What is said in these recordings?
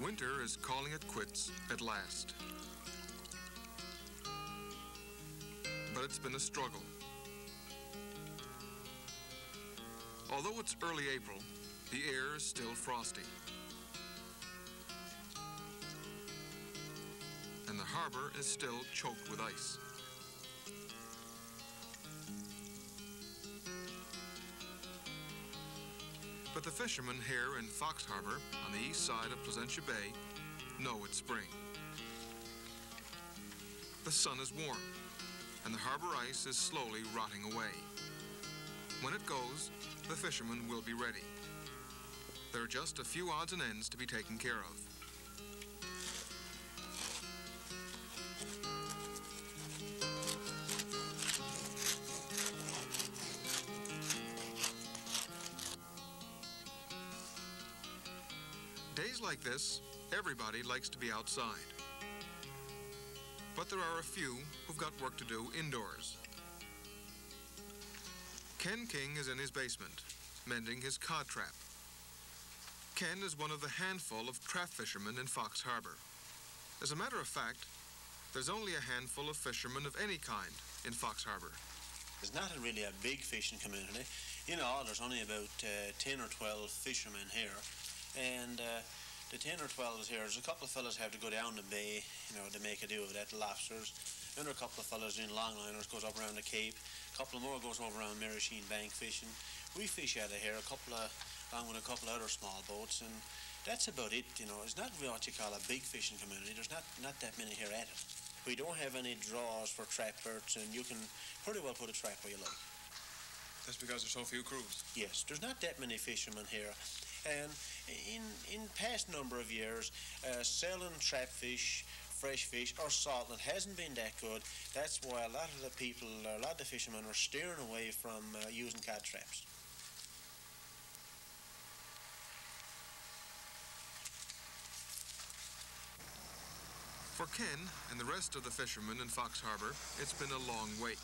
Winter is calling it quits at last. But it's been a struggle. Although it's early April, the air is still frosty. And the harbor is still choked with ice. But the fishermen here in Fox Harbour, on the east side of Placentia Bay, know it's spring. The sun is warm, and the harbor ice is slowly rotting away. When it goes, the fishermen will be ready. There are just a few odds and ends to be taken care of. Days like this, everybody likes to be outside. But there are a few who've got work to do indoors. Ken King is in his basement, mending his cod trap. Ken is one of the handful of trap fishermen in Fox Harbour. As a matter of fact, there's only a handful of fishermen of any kind in Fox Harbour. It's not really a big fishing community. In all, there's only about 10 or 12 fishermen here. And the 10 or 12 here, there's a couple of fellas have to go down the bay, you know, to make a do of that, lobsters. And there are a couple of fellas in longliners, goes up around the Cape. A couple more goes over around Mirasheen Bank fishing. We fish out of here, along with a couple of other small boats, and that's about it, you know. It's not really what you call a big fishing community. There's not that many here at it. We don't have any draws for trap berths, and you can pretty well put a trap where you like. That's because there's so few crews. Yes, there's not that many fishermen here. And in past number of years, selling trap fish, fresh fish, or salting hasn't been that good. That's why a lot of the people, a lot of the fishermen are steering away from using cod traps. For Ken and the rest of the fishermen in Fox Harbour, it's been a long wait.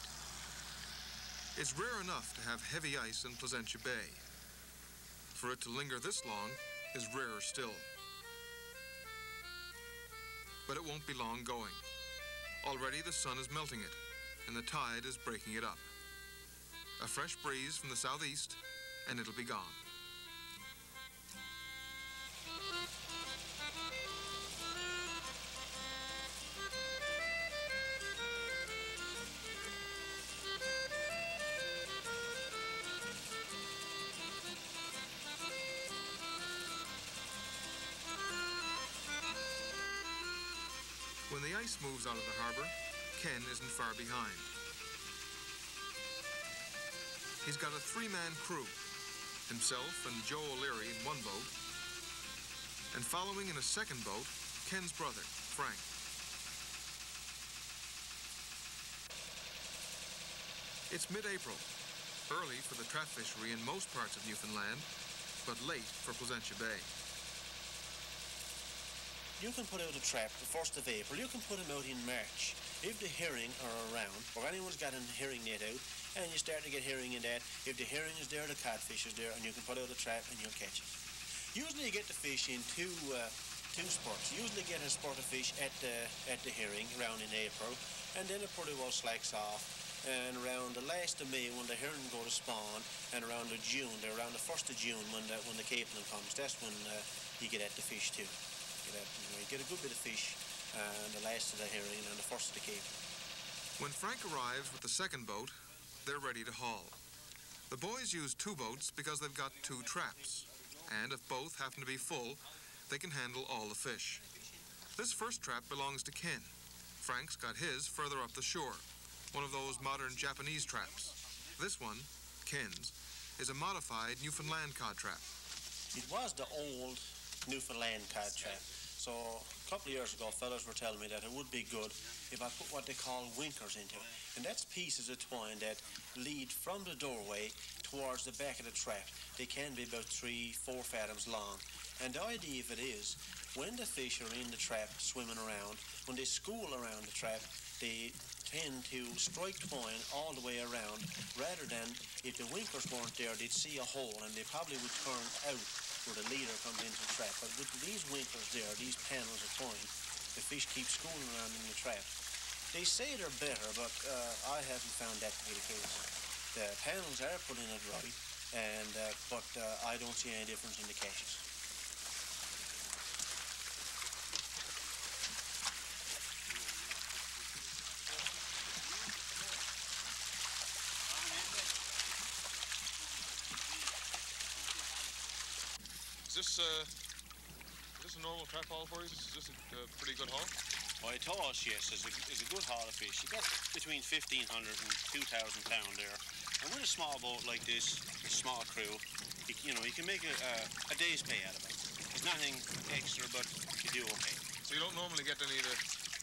It's rare enough to have heavy ice in Placentia Bay. For it to linger this long is rarer still. But it won't be long going. Already the sun is melting it, and the tide is breaking it up. A fresh breeze from the southeast, and it'll be gone. When the ice moves out of the harbor, Ken isn't far behind. He's got a three-man crew, himself and Joe O'Leary in one boat, and following in a second boat, Ken's brother, Frank. It's mid-April, early for the trap fishery in most parts of Newfoundland, but late for Placentia Bay. You can put out a trap the 1st of April. You can put them out in March. If the herring are around, or anyone's got a herring net out, and you start to get herring in that, if the herring is there, the codfish is there, and you can put out a trap and you'll catch it. Usually you get the fish in two spurts. You usually get a spurt of fish at the herring around in April, and then it pretty well slacks off. And around the last of May, when the herring go to spawn, and around the June, around the 1st of June, when the capelin comes, that's when you get at the fish too. You get a good bit of fish, and the last of the herring and the 1st of the cape. When Frank arrives with the second boat, they're ready to haul. The boys use two boats because they've got two traps, and if both happen to be full, they can handle all the fish. This first trap belongs to Ken. Frank's got his further up the shore, one of those modern Japanese traps. This one, Ken's, is a modified Newfoundland cod trap. It was the old Newfoundland cod trap. So a couple of years ago, fellas were telling me that it would be good if I put what they call winkers into it. And that's pieces of twine that lead from the doorway towards the back of the trap. They can be about 3-4 fathoms long. And the idea of it is, when the fish are in the trap swimming around, when they school around the trap, they tend to strike twine all the way around, rather than if the winkers weren't there, they'd see a hole and they probably would turn out where the leader comes into the trap. But with these winkers there, these panels of twine, the fish keep schooling around in the trap. They say they're better, but I haven't found that to be the case. The panels are put in it right, and but I don't see any difference in the catches. Is this a normal trap haul for you? Is this a pretty good haul? Well, to us, yes, it's a good haul of fish. You get between 1,500 and 2,000 pound there. And with a small boat like this, a small crew, you can make a day's pay out of it. There's nothing extra, but you do okay. So you don't normally get any of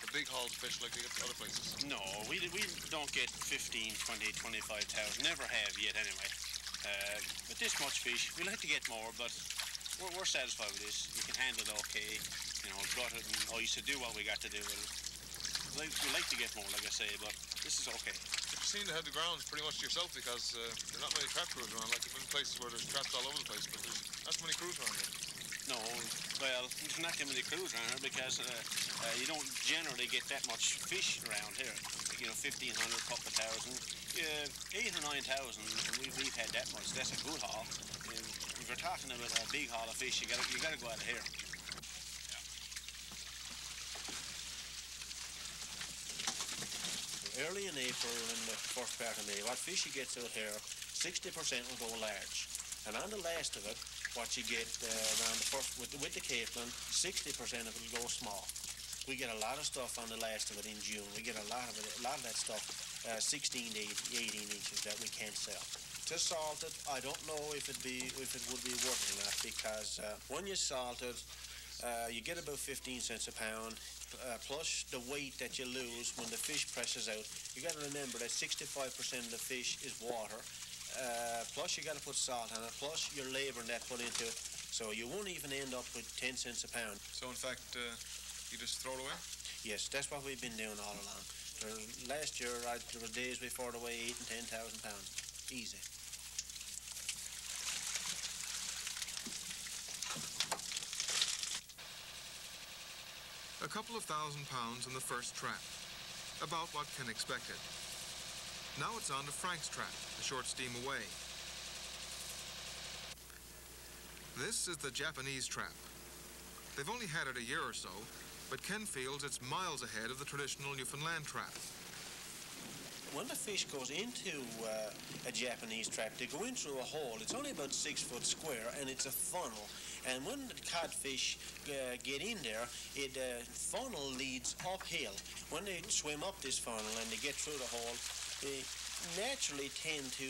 the big hauled fish like you get other places? No, we don't get 15, 20, 25,000. Never have yet, anyway. But this much fish, we like to get more, but we're satisfied with this. We can handle it okay. Gut it and ice to do what we got to do with it. We like to get more, like I say, but this is okay. But you seem to have the grounds pretty much to yourself because there are not many trap crews around. Like you've been places where there's traps all over the place, but there's not so many crews around here. No, well, there's not too many crews around here because you don't generally get that much fish around here. 1,500, couple of thousand, 8,000 or 9,000. We've had that much. That's a good haul. If you're talking about a big haul of fish, you gotta go out of here. Early in April and the first part of May, what fish you get out here, 60% will go large. And on the last of it, what you get around the first, with the capelin, 60% of it will go small. We get a lot of stuff on the last of it in June. We get a lot of that stuff, 16 to 18 inches that we can't sell. To salt it, I don't know if it would be worth it or not, because when you salt it, you get about 15 cents a pound, plus the weight that you lose when the fish presses out. You got to remember that 65% of the fish is water, plus you got to put salt on it, plus your labor that put into it. So you won't even end up with 10 cents a pound. So in fact, you just throw it away? Yes, that's what we've been doing all along. Last year, there were days we fought away 8,000 and 10,000 pounds. Easy. A couple of £1,000 in the first trap. About what Ken expected. Now it's on to Frank's trap, a short steam away. This is the Japanese trap. They've only had it a year or so, but Ken feels it's miles ahead of the traditional Newfoundland trap. When the fish goes into a Japanese trap, they go in through a hole. It's only about 6 foot square, and it's a funnel. And when the codfish get in there, funnel leads uphill. When they swim up this funnel and they get through the hole, they naturally tend to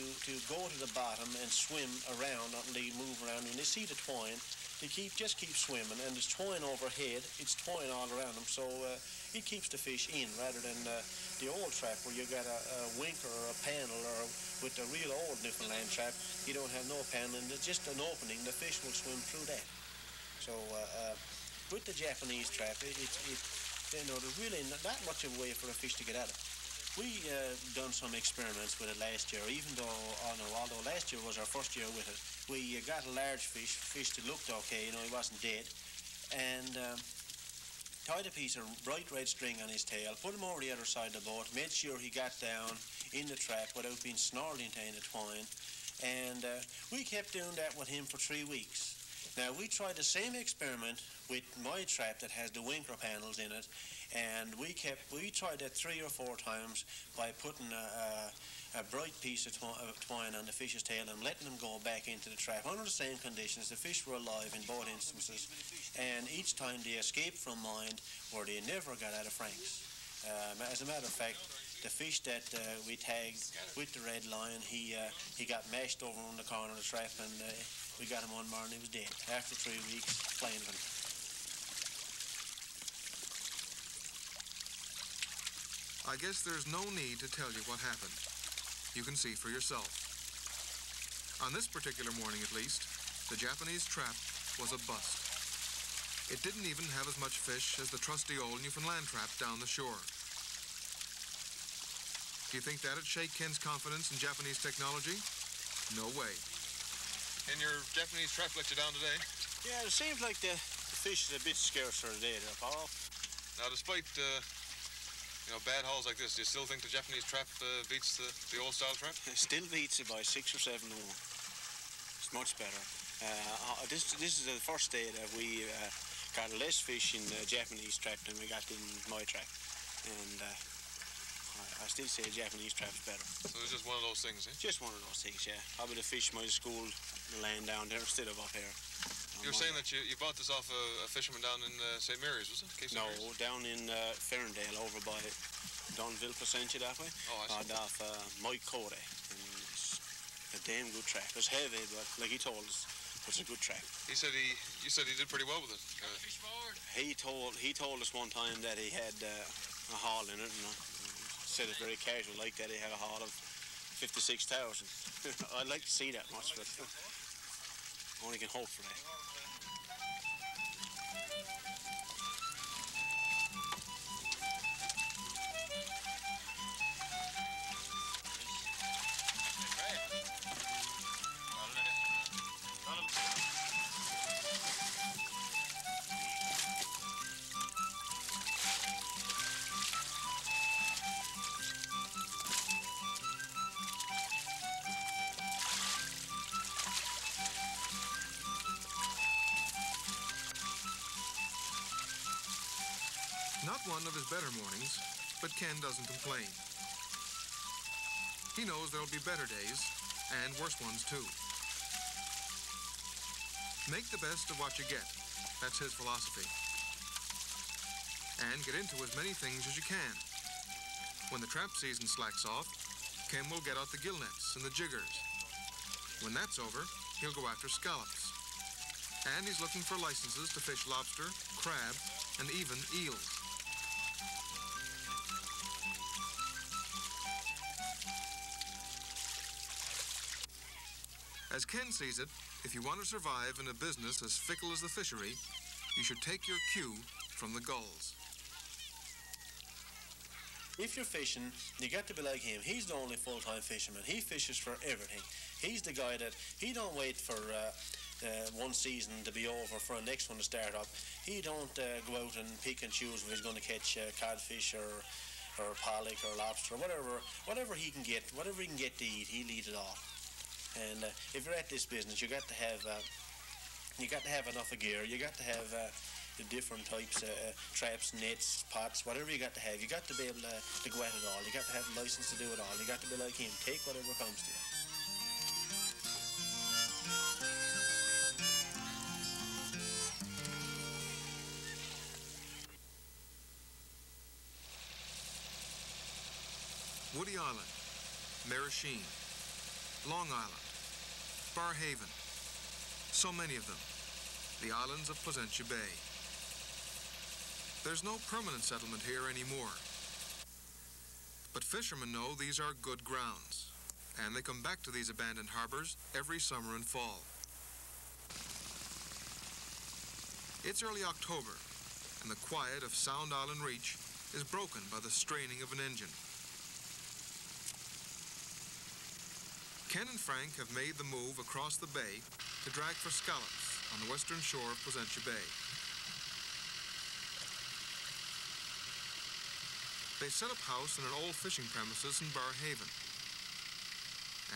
go to the bottom and swim around until they move around. When they see the twine, they just keep swimming, and there's twine overhead. It's twine all around them, so it keeps the fish in rather than the old trap where you got a winker or a panel, or with the real old Newfoundland trap, you don't have no panel, and there's just an opening. The fish will swim through that. So with the Japanese trap, there's really not much of a way for a fish to get out of it. We done some experiments with it last year, even though, although last year was our first year with it. We got a large fish that looked okay, he wasn't dead, and tied a piece of bright red string on his tail, put him over the other side of the boat, made sure he got down in the trap without being snarled into any twine, and we kept doing that with him for 3 weeks. Now, we tried the same experiment with my trap that has the winker panels in it, and we tried that 3 or 4 times by putting a bright piece of twine on the fish's tail and letting them go back into the trap under the same conditions. The fish were alive in both instances, and each time they escaped from mine, or they never got out of Frank's. As a matter of fact, the fish that we tagged with the red line, he got mashed over on the corner of the trap, and we got him one morning, he was dead. After 3 weeks, plain of him. I guess there's no need to tell you what happened. You can see for yourself. On this particular morning, at least, the Japanese trap was a bust. It didn't even have as much fish as the trusty old Newfoundland trap down the shore. Do you think that'd shake Ken's confidence in Japanese technology? No way. And your Japanese trap let you down today? Yeah, it seems like the fish is a bit scarcer today, there, Paul. Now, despite, bad hauls like this, do you still think the Japanese trap beats the old-style trap? It still beats it by 6 or 7 to 1. It's much better. This is the first day that we got less fish in the Japanese trap than we got in my trap. And I still say Japanese trap's better. So it's just one of those things, eh? Just one of those things, yeah. Probably the fish might have schooled laying down there instead of up here. You were saying that you bought this off a fisherman down in St. Mary's, was it? Cape St. No, Mary's? down in Ferndale, over by Dunville, Placentia, that way. Oh, I see. Off Mike Cody. And it's a damn good track. It's heavy, but like he told us, it's a good track. You said he did pretty well with it. Fish forward. He told us one time that he had a haul in it, and said it very casual, like that he had a haul of 56,000. I'd like to see that much, but only can hope for that. Not one of his better mornings, but Ken doesn't complain. He knows there'll be better days, and worse ones too. Make the best of what you get. That's his philosophy. And get into as many things as you can. When the trap season slacks off, Ken will get out the gill nets and the jiggers. When that's over, he'll go after scallops. And he's looking for licenses to fish lobster, crab, and even eels. As Ken sees it, if you want to survive in a business as fickle as the fishery, you should take your cue from the gulls. If you're fishing, you got to be like him. He's the only full-time fisherman. He fishes for everything. He's the guy that he don't wait for one season to be over for the next one to start up. He don't go out and pick and choose if he's going to catch codfish or pollock or lobster or whatever he can get to eat. He'll eat it all. And if you're at this business, you got to have enough of gear. You got to have the different types of traps, nets, pots, whatever you got to have. You got to be able to go at it all. You got to have a license to do it all. You got to be like him. Take whatever comes to you. Woody Island, Marisheen, Long Island, Barrhaven, so many of them, the islands of Placentia Bay. There's no permanent settlement here anymore. But fishermen know these are good grounds, and they come back to these abandoned harbors every summer and fall. It's early October, and the quiet of Sound Island Reach is broken by the straining of an engine. Ken and Frank have made the move across the bay to drag for scallops on the western shore of Placentia Bay. They set up house in an old fishing premises in Barrhaven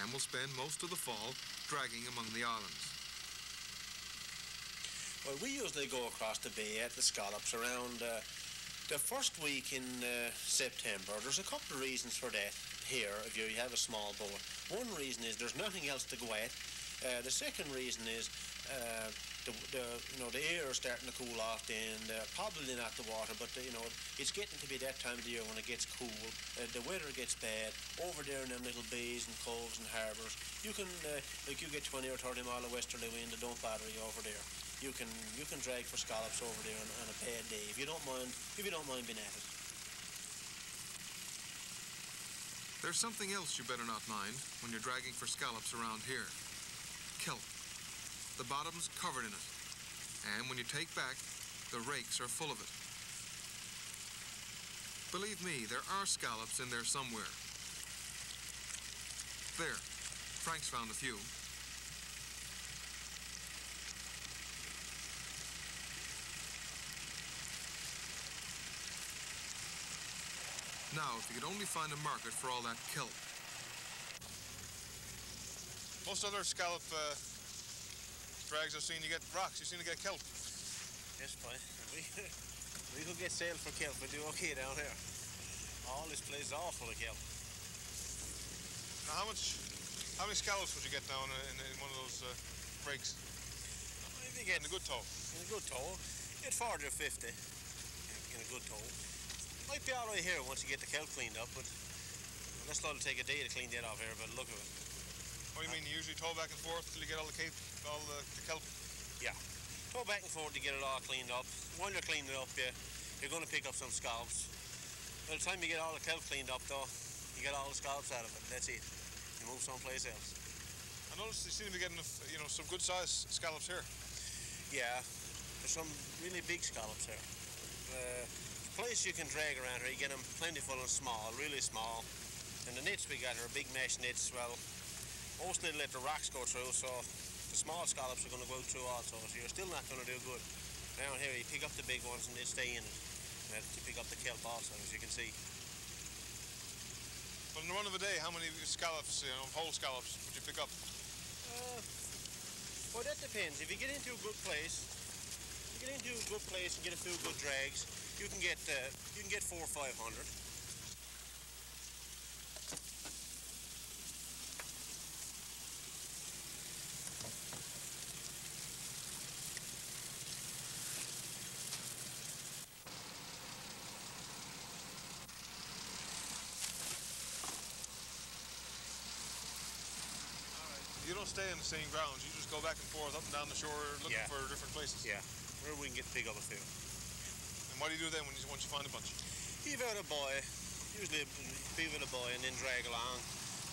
and will spend most of the fall dragging among the islands. Well, we usually go across the bay at the scallops around the first week in September. There's a couple of reasons for that here if you have a small boat. One reason is there's nothing else to go at. The second reason is the air is starting to cool off, and probably not the water, but it's getting to be that time of the year when it gets cool. The weather gets bad over there in them little bays and coves and harbours. You can you get 20 or 30 mile of westerly wind, it don't bother you over there. You can drag for scallops over there on a bad day if you don't mind being at it. There's something else you better not mind when you're dragging for scallops around here. Kelp. The bottom's covered in it. And when you take back, the rakes are full of it. Believe me, there are scallops in there somewhere. There. Frank's found a few. Now, if you could only find a market for all that kelp. Most other scallop drags I've seen, you get rocks. You seem to get kelp. Yes, boy. We could get sale for kelp. We do okay down here. All this place is all full of kelp. Now, how many scallops would you get down in one of those breaks? If you get in a good tow. In a good tow, you get 40 or 50 in a good tow. Might be all right here once you get the kelp cleaned up, but that's going to take a day to clean that off here. But look at it. What do you mean? You usually tow back and forth until you get all the kelp? Yeah. Tow back and forth to get it all cleaned up. While you're cleaning it up, you're going to pick up some scallops. By the time you get all the kelp cleaned up, though, you get all the scallops out of it. That's it. You move someplace else. I noticed you seem to be getting, some good-sized scallops here. Yeah, there's some really big scallops here. The place you can drag around here, you get them plentiful and small, really small. And the nets we got here are big mesh nets. Well, mostly they let the rocks go through, so the small scallops are going to go through also, so you're still not going to do good. Down here, you pick up the big ones and they stay in it. And you pick up the kelp also, as you can see. But in the run of a day, how many scallops, whole scallops, would you pick up? Well, that depends. If you get into a good place, and get a few good drags, you can get 400 or 500. You don't stay in the same grounds. You just go back and forth, up and down the shore, looking for different places. Yeah, where we can pick up a few. And what do you do then once you find a bunch? Heave out a buoy, usually heave out a buoy and then drag along.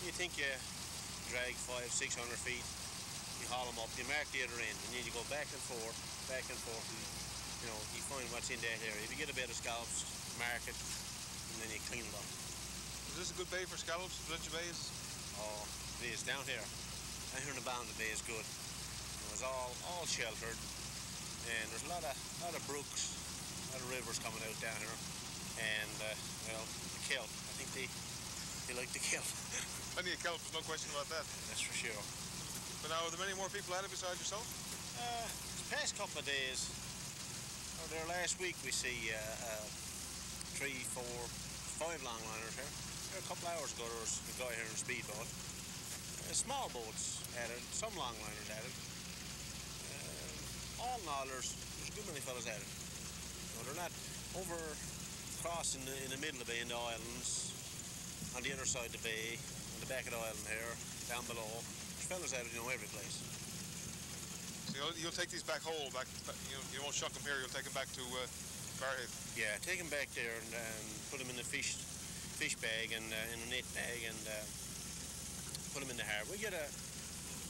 You think you drag 500, 600 feet, you haul them up, you mark the other end, and then you go back and forth, and you find what's in that area. If you get a bed of scallops, mark it, and then you clean it up. Is this a good bay for scallops? Placentia Bay is? Oh, it is down here. Down here in the bottom of the bay is good. It's all sheltered, and there's a lot of brooks, a lot of rivers coming out down here, and the kelp. I think they like the kelp. Plenty of kelp, there's no question about that. That's for sure. But now, are there many more people at it besides yourself? This past couple of days, or there last week, we see 3, 4, 5 longliners here. A couple hours ago, there was a guy here in a speedboat. Small boats at it, some longliners at it. All in all, there's a good many fellas at it. They're not over crossing in the middle of the bay in the islands, on the other side of the bay, on the back of the island here, down below. There's fellas at it, every place. So you'll take these back whole, you won't shuck them here, you'll take them back to Barrhaven? Yeah, take them back there and put them in the fish bag and in a net bag and put them in the harbour. We get a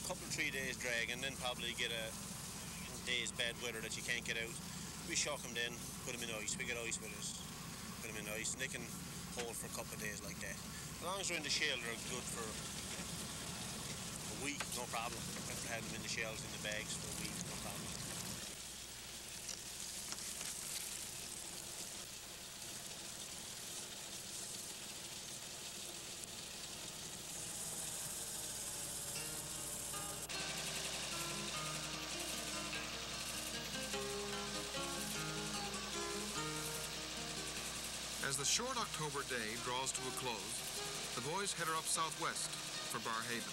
couple of 3 days drag and then probably get a day's bad weather that you can't get out. We shock them then, put them in ice. We get ice with us, put them in ice, and they can hold for a couple of days like that. As long as they're in the shell, they're good for a week, no problem. You have to have them in the shells, in the bags for a week, no problem. As the short October day draws to a close, the boys head up southwest for Barrhaven.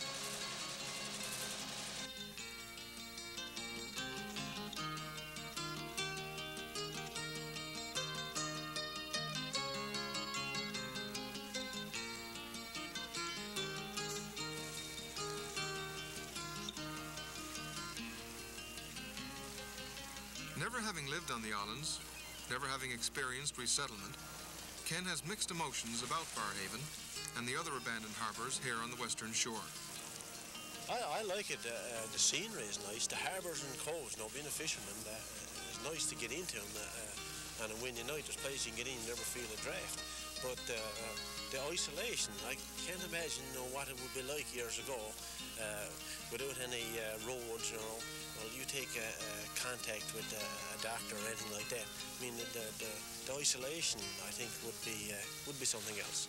Never having lived on the islands, never having experienced resettlement, Ken has mixed emotions about Barrhaven and the other abandoned harbours here on the western shore. I like it. The scenery is nice. The harbours and coves, being a fisherman, it's nice to get into them. On a windy night, there's places you can get in, you never feel a draft. But the isolation, I can't imagine what it would be like years ago without any roads, example, you take contact with a doctor or anything like that. I mean, the isolation, I think, would be something else.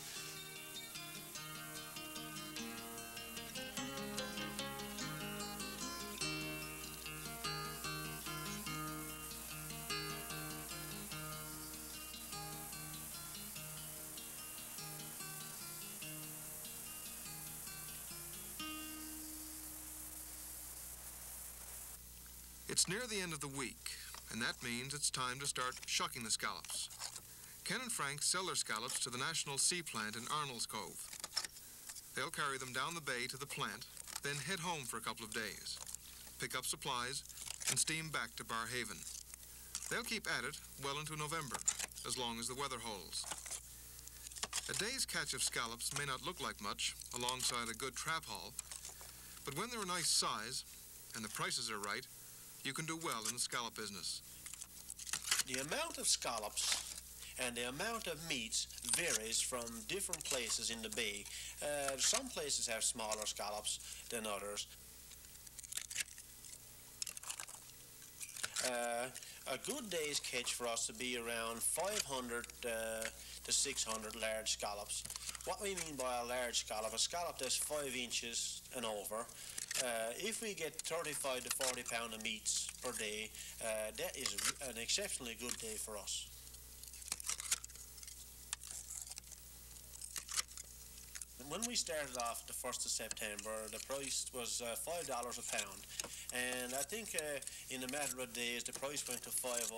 It's near the end of the week, and that means it's time to start shucking the scallops. Ken and Frank sell their scallops to the National Sea Plant in Arnold's Cove. They'll carry them down the bay to the plant, then head home for a couple of days, pick up supplies, and steam back to Barrhaven. They'll keep at it well into November, as long as the weather holds. A day's catch of scallops may not look like much alongside a good trap haul, but when they're a nice size and the prices are right, you can do well in the scallop business. The amount of scallops and the amount of meats varies from different places in the bay. Some places have smaller scallops than others. A good day's catch for us would be around 500 to 600 large scallops. What we mean by a large scallop, a scallop that's 5 inches and over. If we get 35 to 40 pound of meats per day, that is an exceptionally good day for us. When we started off the 1st of September, the price was $5 a pound, and I think in a matter of days the price went to $5.05.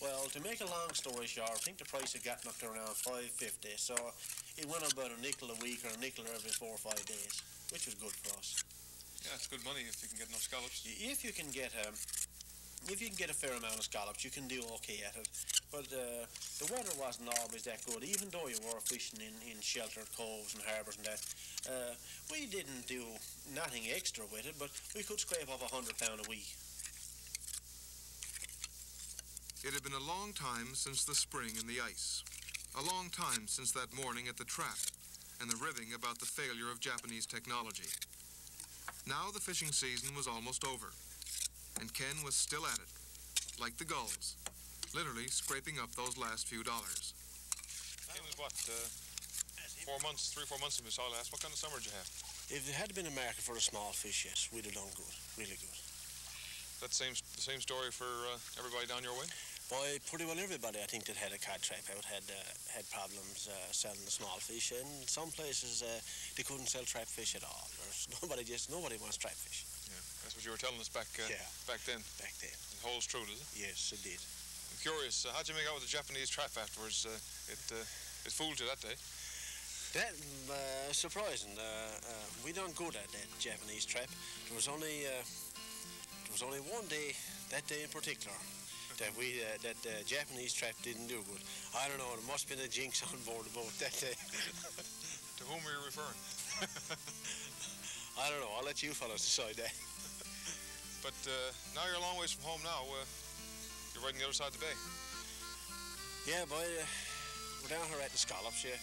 Well, to make a long story short, I think the price had gotten up to around $5.50, so it went up about a nickel a week or a nickel every 4 or 5 days, which was good for us. Yeah, it's good money if you can get enough scallops. If you can get a fair amount of scallops, you can do okay at it. But the weather wasn't always that good, even though you were fishing in sheltered coves and harbours and that. We didn't do nothing extra with it, but we could scrape up £100 a week. It had been a long time since the spring and the ice. A long time since that morning at the trap and the ribbing about the failure of Japanese technology. Now the fishing season was almost over, and Ken was still at it, like the gulls, literally scraping up those last few dollars. It was what, 4 months, 3 or 4 months of this all last. What kind of summer did you have? If there had been a market for the small fish, yes, we'd have done good, really good. That the same story for everybody down your way? Boy, pretty well everybody, I think, that had a cod trap out had problems selling the small fish. And some places they couldn't sell trap fish at all. Nobody wants trap fish. Yeah, that's what you were telling us back then. Back then. It holds true, does it? Yes, it did. I'm curious, how'd you make out with the Japanese trap afterwards? It fooled you that day. That surprising. We done good at that Japanese trap. There was only one day, that day in particular, that the Japanese trap didn't do good. I don't know, there must have been a jinx on board the boat that day. To whom are you referring? I don't know, I'll let you fellas decide that. But now you're a long ways from home now. You're right on the other side of the bay. Yeah, boy, we're down here at the scallops, yeah.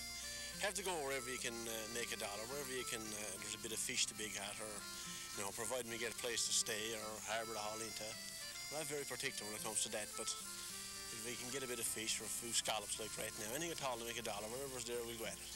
Have to go wherever you can make a dollar, wherever you can, there's a bit of fish to big at, or, you know, providing we get a place to stay or harbour to haul into. I'm not very particular when it comes to that, but if we can get a bit of fish or a few scallops like right now, anything at all to make a dollar, wherever's there, we'll go at it.